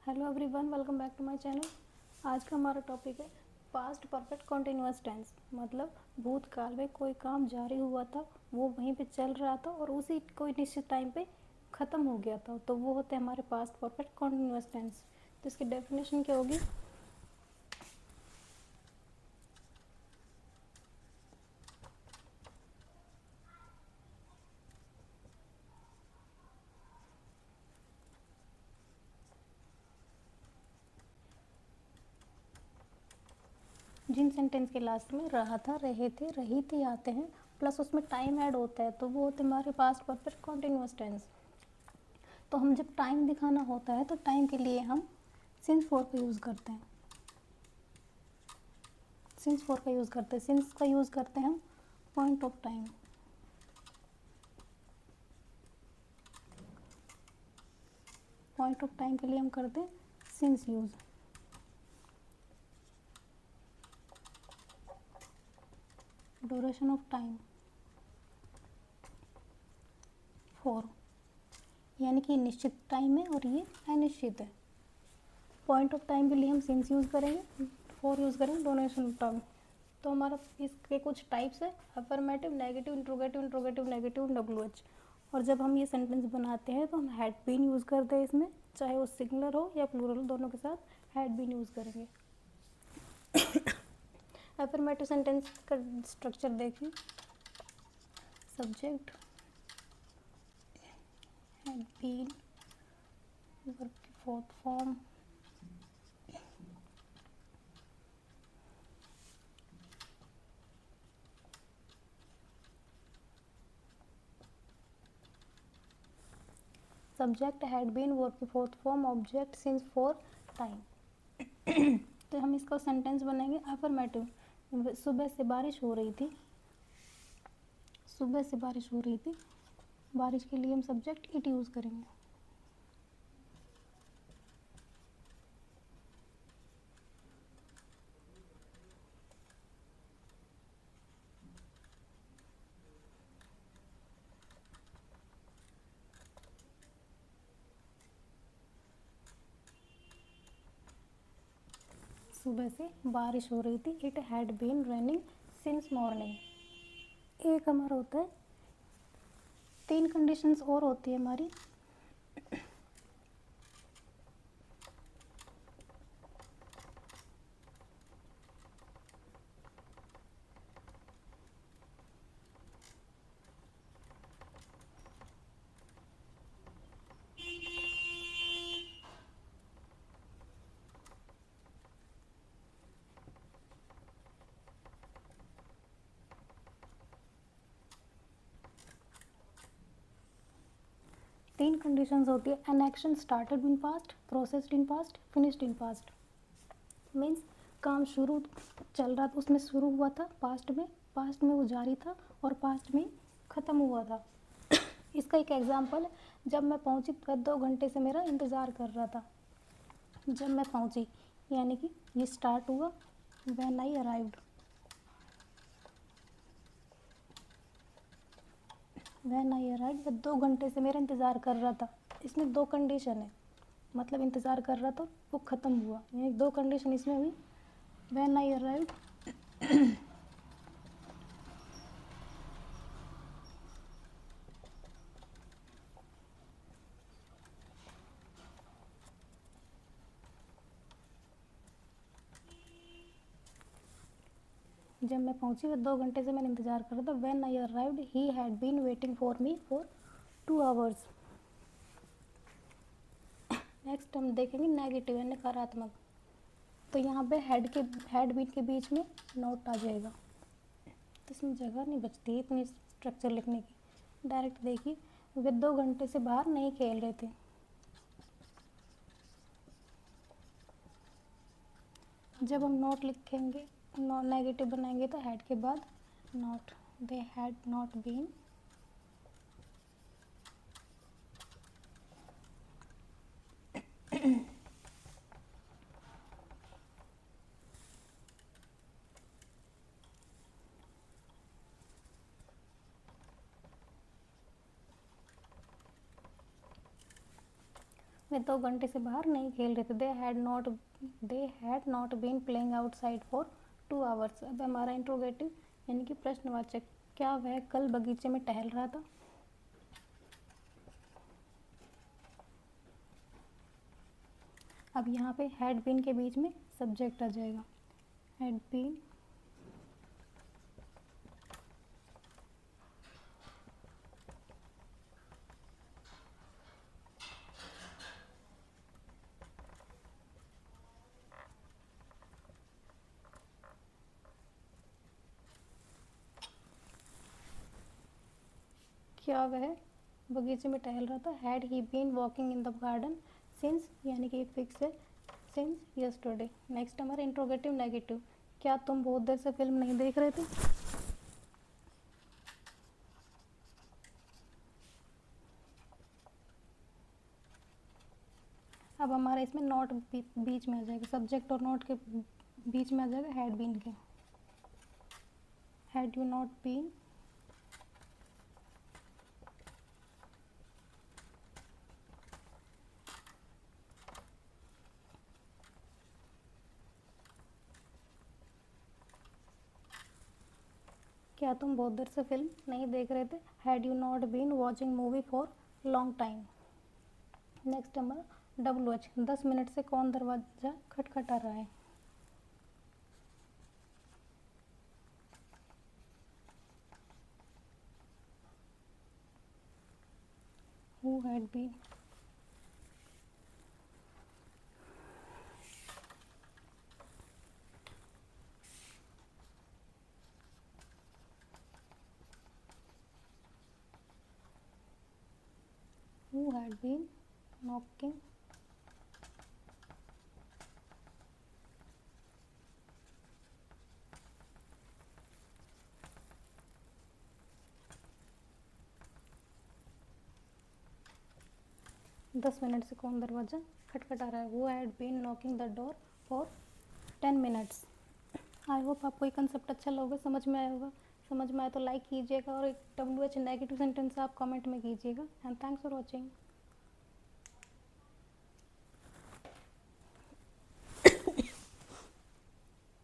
Hello everyone, welcome back to my channel. आज का हमारा टॉपिक है पास्ट परफेक्ट कॉन्टिन्यूअस टेंस। मतलब भूतकाल में कोई काम जारी हुआ था, वो वहीं पे चल रहा था और उसी कोई निश्चित टाइम पे ख़त्म हो गया था, तो वो होते हैं हमारे पास्ट परफेक्ट कॉन्टिन्यूअस टेंस। तो इसकी डेफिनेशन क्या होगी? जिन सेंटेंस के लास्ट में रहा था, रहे थे, रही थी आते हैं, प्लस उसमें टाइम ऐड होता है, तो वो होते हैं हमारे पास्ट परफेक्ट कॉन्टिन्यूअस टेंस। तो हम जब टाइम दिखाना होता है तो टाइम के लिए हम सिंस फॉर का यूज़ करते हैं। सिंस फॉर का यूज़ करते हैं, सिंस का यूज़ करते हैं हम point of time. Point of time के लिए हम करते हैं since use. Duration of time for, यानी कि निश्चित टाइम है और ये अनिश्चित है। पॉइंट ऑफ टाइम के लिए हम सिंस यूज़ करेंगे, फॉर यूज़ करेंगे ड्यूरेशन ऑफ टाइम। तो हमारा इसके कुछ टाइप्स है, affirmative, negative, interrogative, interrogative negative, W H. और जब हम ये सेंटेंस बनाते हैं तो हम हैड बीन यूज़ करते हैं इसमें, चाहे वो सिंगुलर हो या प्लूरल हो, दोनों के साथ हैड बीन यूज़ करेंगे। अफर्मेटिव सेंटेंस का स्ट्रक्चर देखिए। सब्जेक्ट, हैड बीन, वर्ब की fourth form, subject had been, verb की fourth form, object since for time. तो हम इसका सेंटेंस बनाएंगे अफर्मेटिव। सुबह से बारिश हो रही थी, सुबह से बारिश हो रही थी, बारिश के लिए हम सब्जेक्ट इट यूज़ करेंगे। सुबह से बारिश हो रही थी, it had been raining since morning. एक हमारा होता है, तीन कंडीशंस और होती है हमारी। 3 कंडीशंस होती है। An action started in past, processed in past, finished in past. Means काम शुरू चल रहा था, उसमें शुरू हुआ था पास्ट में वो जारी था और पास्ट में ख़त्म हुआ था। इसका एक एग्जांपल है, जब मैं पहुंची 2 घंटे से मेरा इंतज़ार कर रहा था। जब मैं पहुंची यानी कि ये स्टार्ट हुआ when I arrived. When I arrived, 2 घंटे से मेरा इंतज़ार कर रहा था। इसमें 2 कंडीशन है, मतलब इंतज़ार कर रहा था वो ख़त्म हुआ, यानी 2 कंडीशन इसमें हुई। व्हेन आई अराइव्ड, जब मैं पहुंची वो 2 घंटे से मैंने इंतज़ार कर रहा था। When I arrived he had been waiting for me for 2 hours. Next हम देखेंगे नेगेटिव यानी नकारात्मक। तो यहाँ पे हेड बीन के बीच में नोट आ जाएगा, तो इसमें जगह नहीं बचती इतनी स्ट्रक्चर लिखने की। डायरेक्ट देखिए, वे 2 घंटे से बाहर नहीं खेल रहे थे। जब हम नोट लिखेंगे, नेगेटिव बनाएंगे तो हैड के बाद not. They had not been वे 2 घंटे से बाहर नहीं खेल रहे थे। They had not been playing outside for 2 hours. अब हमारा इंट्रोगेटिव यानी कि प्रश्नवाचक, क्या वह कल बगीचे में टहल रहा था? अब यहाँ पे हैड बीन के बीच में सब्जेक्ट आ जाएगा। हैड बीन क्या वह बगीचे में टहल रहा था? Had he been walking in the garden since, यानी कि फिक्स है, सिंस यस्टरडे। नेक्स्ट हमारा इंट्रोगेटिव नेगेटिव, क्या तुम बहुत देर से फिल्म नहीं देख रहे थे? अब हमारा इसमें नॉट बीच में आ जाएगा, सब्जेक्ट और नॉट के बीच में आ जाएगा हैड बीन के। हैड यू नॉट बीन क्या तुम बहुत देर से फिल्म नहीं देख रहे थे? Had you not been watching movie for long time. Next हमारा WH, 10 मिनट से कौन दरवाज़ा खटखटा रहा है? Who had been knocking दस मिनट से कौन दरवाज़ा खटखटा रहा है? वो had been knocking the door for 10 minutes. I hope आपको ये कंसेप्ट अच्छा लगा, समझ में आया होगा। समझ में आया तो लाइक कीजिएगा और एक WH नेगेटिव सेंटेंस आप कमेंट में कीजिएगा। And thanks for watching.